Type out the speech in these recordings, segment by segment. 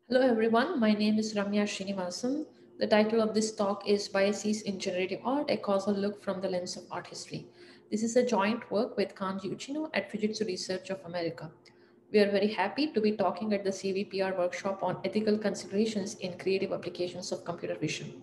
Hello everyone, my name is Ramya Srinivasan. The title of this talk is Biases in Generative Art, a causal look from the lens of art history. This is a joint work with Kanji Uchino at Fujitsu Research of America. We are very happy to be talking at the CVPR workshop on ethical considerations in creative applications of computer vision.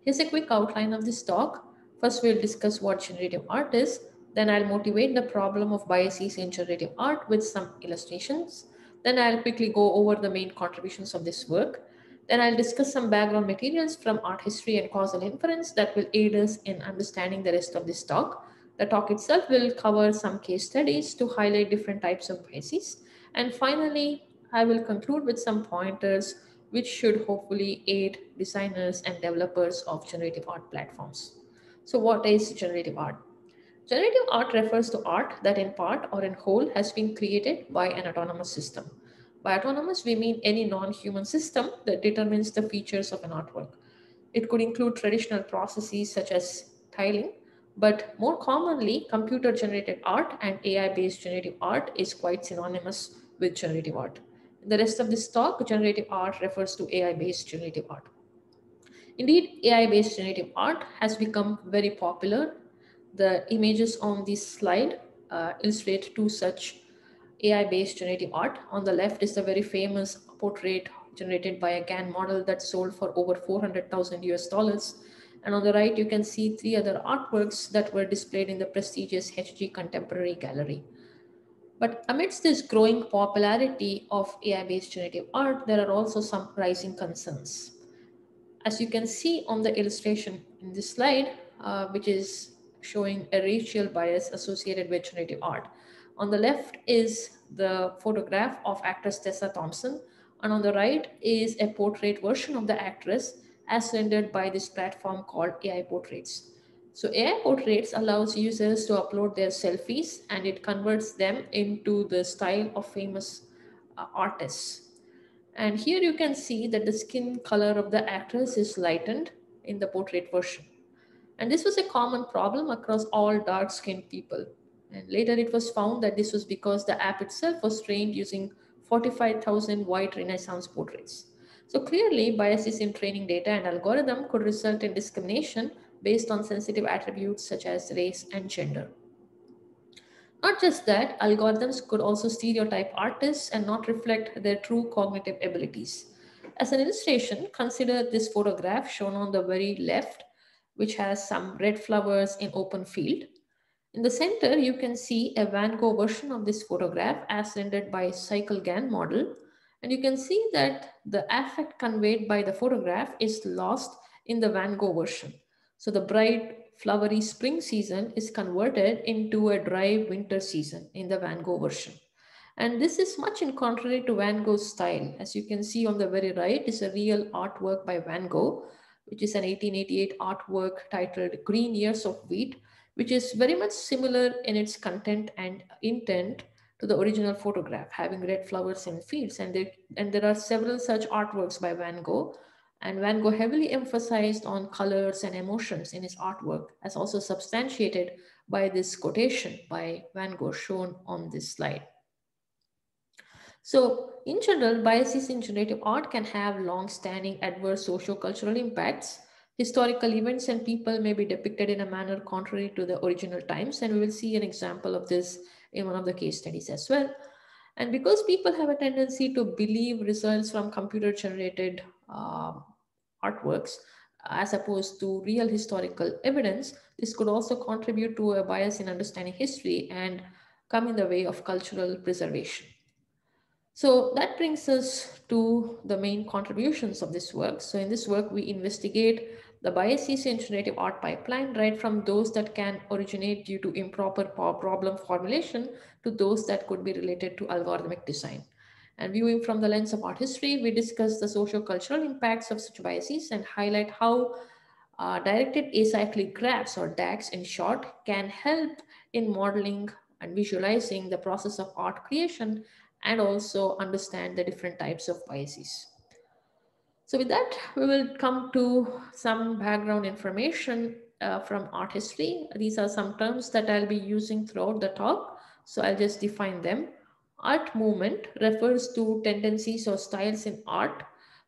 Here's a quick outline of this talk. First, we'll discuss what generative art is. Then, I'll motivate the problem of biases in generative art with some illustrations. Then, I'll quickly go over the main contributions of this work. Then, I'll discuss some background materials from art history and causal inference that will aid us in understanding the rest of this talk. The talk itself will cover some case studies to highlight different types of biases. And finally, I will conclude with some pointers which should hopefully aid designers and developers of generative art platforms. So, what is generative art? Generative art refers to art that, in part or in whole, has been created by an autonomous system. By autonomous, we mean any non human system that determines the features of an artwork. It could include traditional processes such as tiling, but more commonly, computer generated art and AI based generative art is quite synonymous with generative art. In the rest of this talk, generative art refers to AI based generative art. Indeed, AI based generative art has become very popular. The images on this slide illustrate two such AI based generative art. On the left is the very famous portrait generated by a GAN model that sold for over 400,000 US dollars. And on the right, you can see three other artworks that were displayed in the prestigious HG Contemporary Gallery. But amidst this growing popularity of AI based generative art, there are also some rising concerns. As you can see on the illustration in this slide, which is showing a racial bias associated with generative art. On the left is the photograph of actress Tessa Thompson, and on the right is a portrait version of the actress as rendered by this platform called AI Portraits. So AI Portraits allows users to upload their selfies and it converts them into the style of famous artists. And here you can see that the skin color of the actress is lightened in the portrait version. And this was a common problem across all dark skinned people. And later it was found that this was because the app itself was trained using 45,000 white Renaissance portraits. So clearly, biases in training data and algorithm could result in discrimination based on sensitive attributes such as race and gender. Not just that, algorithms could also stereotype artists and not reflect their true cognitive abilities. As an illustration, consider this photograph shown on the very left, which has some red flowers in open field. In the center, you can see a Van Gogh version of this photograph as rendered by Cycle GAN model. And you can see that the affect conveyed by the photograph is lost in the Van Gogh version. So the bright, flowery spring season is converted into a dry winter season in the Van Gogh version. And this is much in contrary to Van Gogh's style. As you can see on the very right is a real artwork by Van Gogh, which is an 1888 artwork titled Green Years of Wheat, which is very much similar in its content and intent to the original photograph, having red flowers in fields. And there are several such artworks by Van Gogh. And Van Gogh heavily emphasized on colors and emotions in his artwork, as also substantiated by this quotation by Van Gogh shown on this slide. So, in general, biases in generative art can have long standing adverse socio-cultural impacts. Historical events and people may be depicted in a manner contrary to the original times, and we will see an example of this in one of the case studies as well. And because people have a tendency to believe results from computer generated artworks as opposed to real historical evidence, this could also contribute to a bias in understanding history and come in the way of cultural preservation. So that brings us to the main contributions of this work. So in this work, we investigate the biases in generative art pipeline, right from those that can originate due to improper problem formulation to those that could be related to algorithmic design. And viewing from the lens of art history, we discuss the socio-cultural impacts of such biases and highlight how directed acyclic graphs, or DAGs in short, can help in modeling and visualizing the process of art creation and also understand the different types of biases. So with that, we will come to some background information from art history. These are some terms that I'll be using throughout the talk. So I'll just define them. Art movement refers to tendencies or styles in art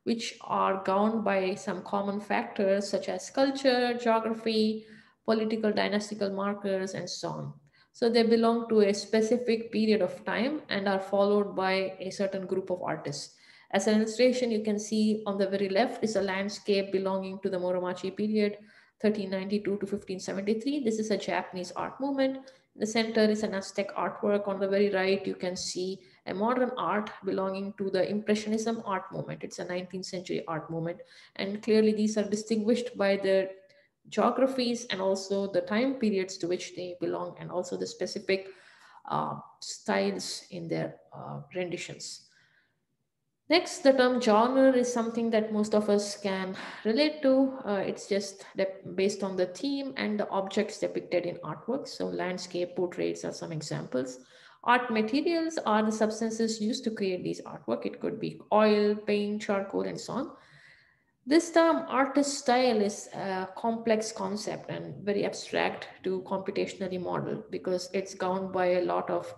which are governed by some common factors such as culture, geography, political dynastical markers, and so on. So they belong to a specific period of time and are followed by a certain group of artists. As an illustration, you can see on the very left is a landscape belonging to the Muromachi period, 1392 to 1573. This is a Japanese art movement. In the center is an Aztec artwork. On the very right, you can see a modern art belonging to the Impressionism art movement. It's a 19th century art movement. And clearly these are distinguished by their geographies and also the time periods to which they belong and also the specific styles in their renditions. Next, the term genre is something that most of us can relate to. It's just based on the theme and the objects depicted in artworks. So landscape portraits are some examples. Art materials are the substances used to create these artwork. It could be oil, paint, charcoal, and so on. This term artist style is a complex concept and very abstract to computationally model because it's governed by a lot of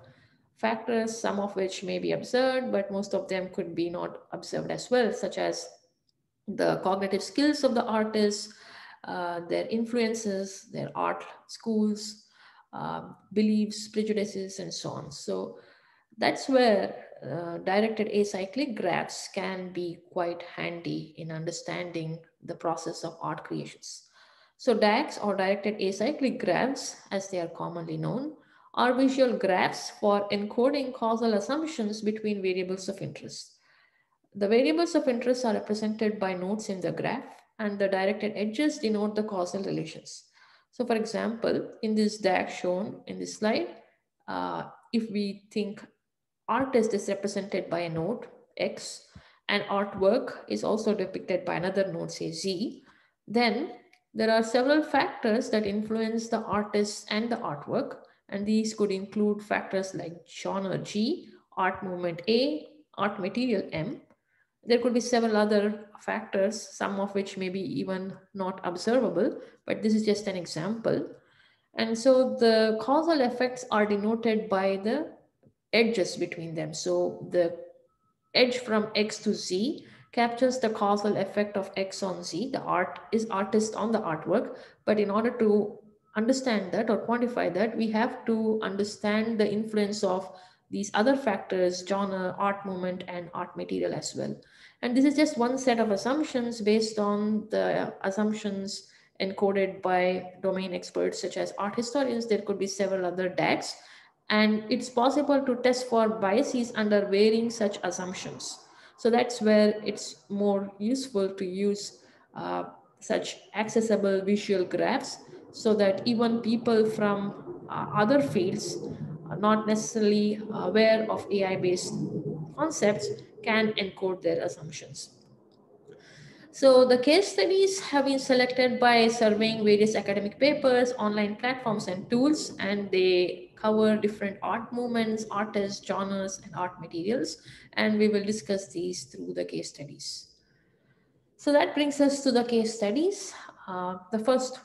factors, some of which may be observed, but most of them could be not observed as well, such as the cognitive skills of the artist, their influences, their art schools, beliefs, prejudices, and so on. So that's where directed acyclic graphs can be quite handy in understanding the process of art creations. So DAGs or directed acyclic graphs, as they are commonly known, are visual graphs for encoding causal assumptions between variables of interest. The variables of interest are represented by nodes in the graph, and the directed edges denote the causal relations. So for example, in this DAG shown in this slide, if we think artist is represented by a node X and artwork is also depicted by another node, say Z, then there are several factors that influence the artist and the artwork, and these could include factors like genre G, art movement A, art material M. There could be several other factors, some of which may be even not observable, but this is just an example. And so the causal effects are denoted by the edges between them. So the edge from X to Z captures the causal effect of X on Z. The artist on the artwork. But in order to understand that or quantify that, we have to understand the influence of these other factors, genre, art movement, and art material as well. And this is just one set of assumptions based on the assumptions encoded by domain experts such as art historians. There could be several other DAGs, and it's possible to test for biases under varying such assumptions. So that's where it's more useful to use such accessible visual graphs so that even people from other fields are not necessarily aware of AI-based concepts can encode their assumptions. So the case studies have been selected by surveying various academic papers, online platforms and tools, and they cover different art movements, artists, genres, and art materials. And we will discuss these through the case studies. So that brings us to the case studies. The first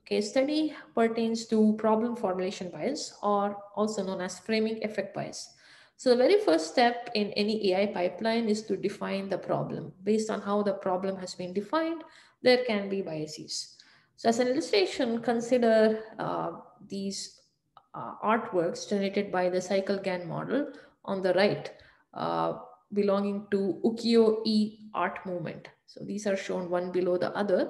case study pertains to problem formulation bias, or also known as framing effect bias. So the very first step in any AI pipeline is to define the problem. Based on how the problem has been defined, there can be biases. So as an illustration, consider these artworks generated by the CycleGAN model on the right, belonging to ukiyo-e art movement. So these are shown one below the other.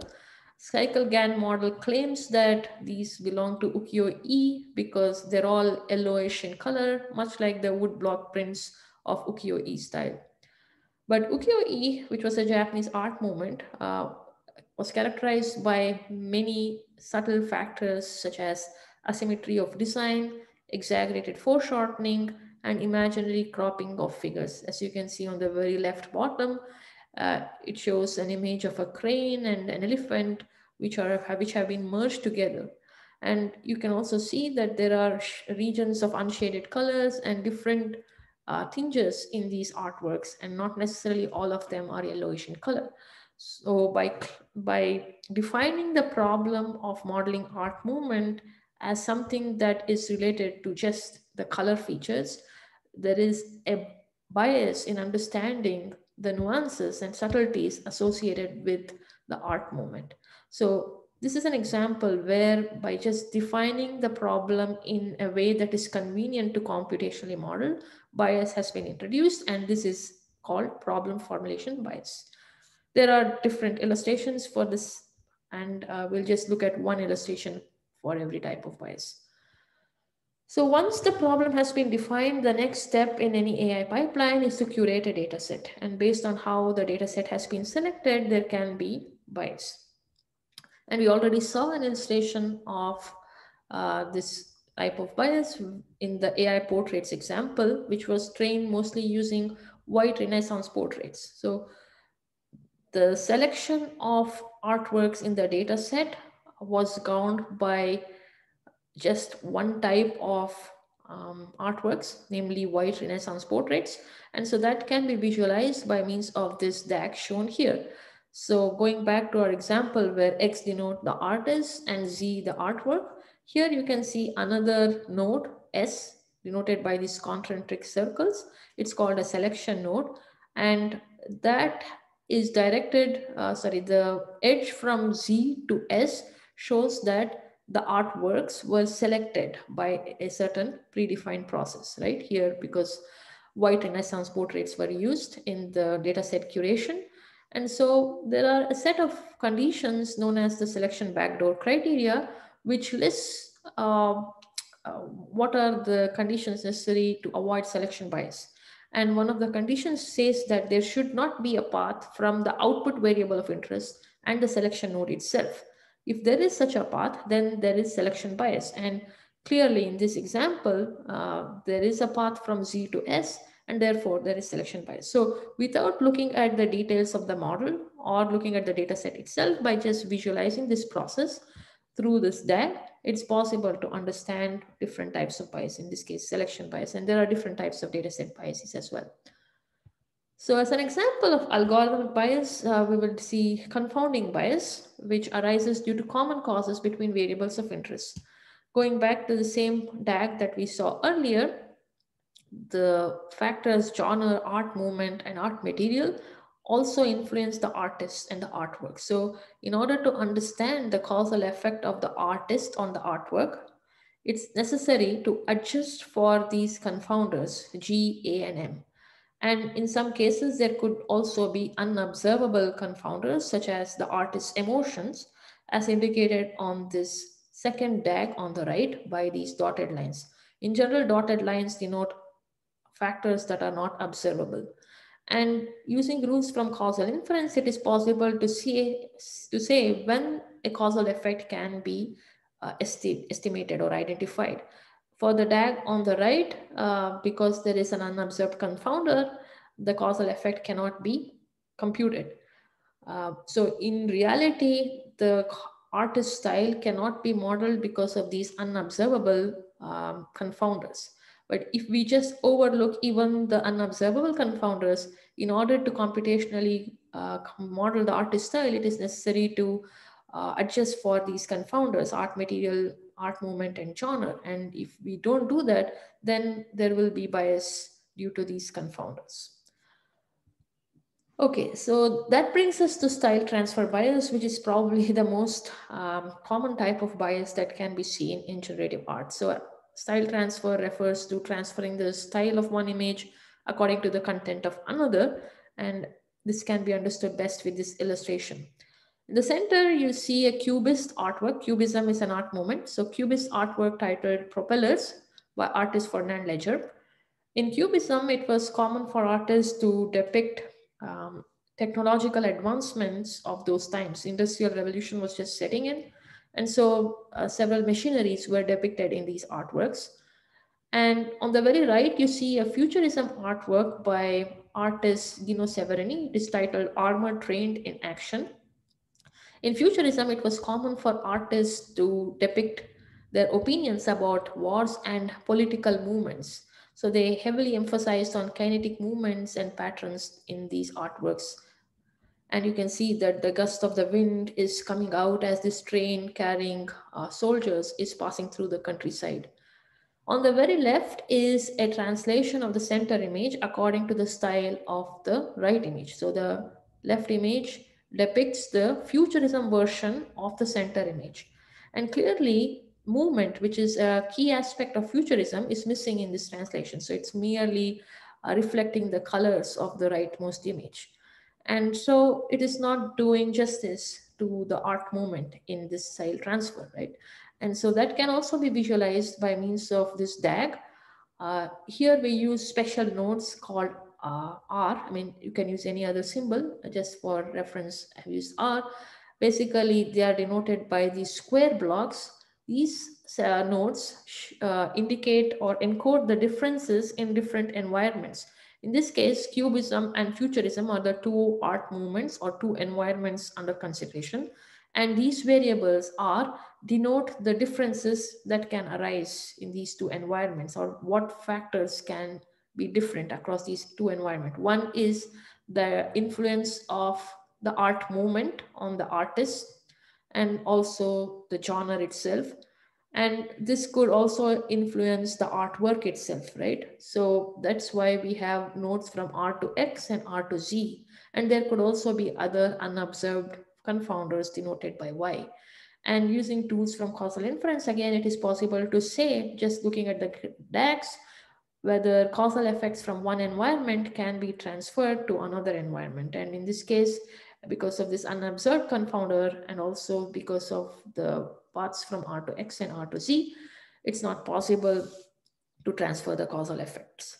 CycleGAN model claims that these belong to ukiyo-e because they're all yellowish in color, much like the woodblock prints of ukiyo-e style. But ukiyo-e, which was a Japanese art movement, was characterized by many subtle factors such as asymmetry of design, exaggerated foreshortening, and imaginary cropping of figures. As you can see on the very left bottom, it shows an image of a crane and an elephant which have been merged together. And you can also see that there are regions of unshaded colors and different tinges in these artworks, and not necessarily all of them are yellowish in color. So by defining the problem of modeling art movement as something that is related to just the color features, there is a bias in understanding the nuances and subtleties associated with the art movement. So this is an example where by just defining the problem in a way that is convenient to computationally model, bias has been introduced, and this is called problem formulation bias. There are different illustrations for this, and we'll just look at one illustration for every type of bias. So once the problem has been defined, the next step in any AI pipeline is to curate a data set. And based on how the data set has been selected, there can be bias. And we already saw an illustration of this type of bias in the AI portraits example, which was trained mostly using white Renaissance portraits. So the selection of artworks in the data set was governed by just one type of artworks, namely white Renaissance portraits. And so that can be visualized by means of this DAG shown here. So going back to our example where X denote the artist and Z the artwork, here you can see another node S denoted by these concentric circles. It's called a selection node, and that is directed, the edge from Z to S shows that the artworks were selected by a certain predefined process, right? Here, because white Renaissance portraits were used in the dataset curation. And so there are a set of conditions known as the selection backdoor criteria, which lists what are the conditions necessary to avoid selection bias. And one of the conditions says that there should not be a path from the output variable of interest and the selection node itself. If there is such a path, then there is selection bias. And clearly in this example, there is a path from Z to S, and therefore there is selection bias. So without looking at the details of the model or looking at the data set itself, by just visualizing this process through this DAG, it's possible to understand different types of bias, in this case, selection bias, and there are different types of data set biases as well. So as an example of algorithmic bias, we will see confounding bias, which arises due to common causes between variables of interest. Going back to the same DAG that we saw earlier, the factors genre, art movement, and art material also influence the artist and the artwork. So in order to understand the causal effect of the artist on the artwork, it's necessary to adjust for these confounders, G, A, and M. And in some cases, there could also be unobservable confounders, such as the artist's emotions, as indicated on this second DAG on the right by these dotted lines. In general, dotted lines denote factors that are not observable. And using rules from causal inference, it is possible to say when a causal effect can be estimated or identified. For the DAG on the right, because there is an unobserved confounder, the causal effect cannot be computed. So in reality, the artist style cannot be modeled because of these unobservable confounders. But if we just overlook even the unobservable confounders, in order to computationally model the artist style, it is necessary to adjust for these confounders, art material, art movement, and genre. And if we don't do that, then there will be bias due to these confounders. Okay, so that brings us to style transfer bias, which is probably the most common type of bias that can be seen in generative art. So style transfer refers to transferring the style of one image according to the content of another. And this can be understood best with this illustration. In the center, you see a Cubist artwork. Cubism is an art movement. So Cubist artwork titled Propellers by artist Fernand Léger. In Cubism, it was common for artists to depict technological advancements of those times. Industrial revolution was just setting in. And so several machineries were depicted in these artworks. And on the very right, you see a futurism artwork by artist Dino Severini. It is titled Armor Trained in Action. In futurism, it was common for artists to depict their opinions about wars and political movements. So they heavily emphasized on kinetic movements and patterns in these artworks. And you can see that the gust of the wind is coming out as this train carrying soldiers is passing through the countryside. On the very left is a translation of the center image according to the style of the right image. So the left image depicts the futurism version of the center image. And clearly, movement, which is a key aspect of futurism, is missing in this translation. So it's merely reflecting the colors of the rightmost image. And so it is not doing justice to the art movement in this style transfer, right? And so that can also be visualized by means of this DAG. Here we use special nodes called R. I mean, you can use any other symbol. Just for reference, I've used R. Basically, they are denoted by these square blocks. These nodes indicate or encode the differences in different environments. In this case, Cubism and Futurism are the two art movements or two environments under consideration. And these variables are denote the differences that can arise in these two environments, or what factors can be different across these two environments. One is the influence of the art movement on the artist and also the genre itself. And this could also influence the artwork itself, right? So that's why we have nodes from R to X and R to Z. And there could also be other unobserved confounders denoted by Y. And using tools from causal inference, again, it is possible to say, just looking at the DAX, whether causal effects from one environment can be transferred to another environment. And in this case, because of this unobserved confounder and also because of the paths from R to X and R to Z, it's not possible to transfer the causal effects.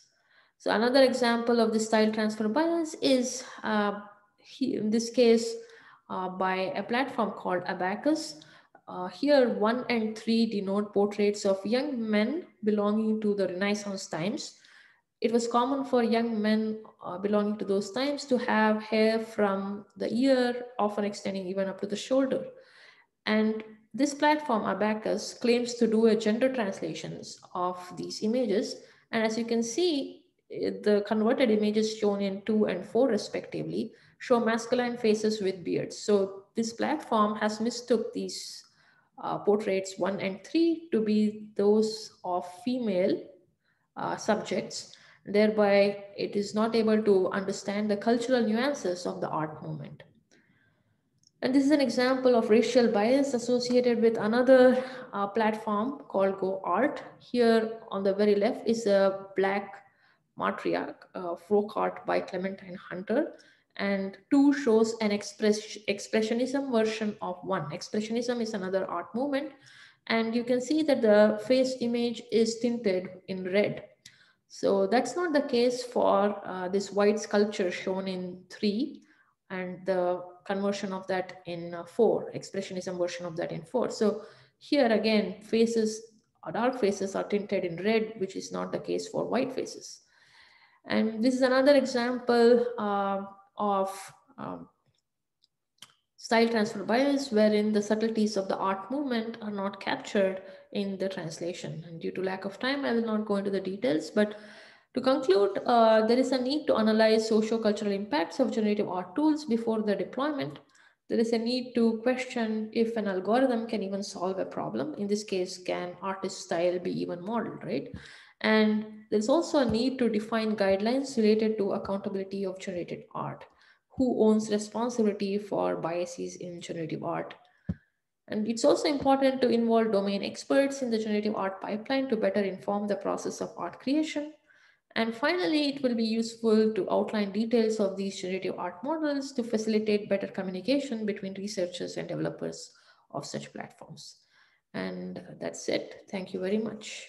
So another example of this style transfer bias is in this case by a platform called Abacus. Here 1 and 3 denote portraits of young men belonging to the Renaissance times. It was common for young men belonging to those times to have hair from the ear, often extending even up to the shoulder. And this platform, Abacus, claims to do a gender translations of these images. And as you can see, the converted images shown in 2 and 4 respectively show masculine faces with beards. So this platform has mistook these portraits 1 and 3 to be those of female subjects. Thereby, it is not able to understand the cultural nuances of the art movement. And this is an example of racial bias associated with another platform called GoArt. Here on the very left is a black matriarch, folk art by Clementine Hunter. And 2 shows an expressionism version of 1. Expressionism is another art movement. And you can see that the face image is tinted in red. So that's not the case for this white sculpture shown in 3 and the conversion of that in 4, expressionism version of that in 4. So here again, faces, dark faces are tinted in red, which is not the case for white faces. And this is another example of style transfer bias, wherein the subtleties of the art movement are not captured in the translation. And due to lack of time, I will not go into the details, but to conclude, there is a need to analyze socio-cultural impacts of generative art tools before their deployment. There is a need to question if an algorithm can even solve a problem. In this case, can artist style be even modeled, right? And there's also a need to define guidelines related to accountability of generated art. Who owns responsibility for biases in generative art? And it's also important to involve domain experts in the generative art pipeline to better inform the process of art creation. And finally, it will be useful to outline details of these generative art models to facilitate better communication between researchers and developers of such platforms. And that's it. Thank you very much.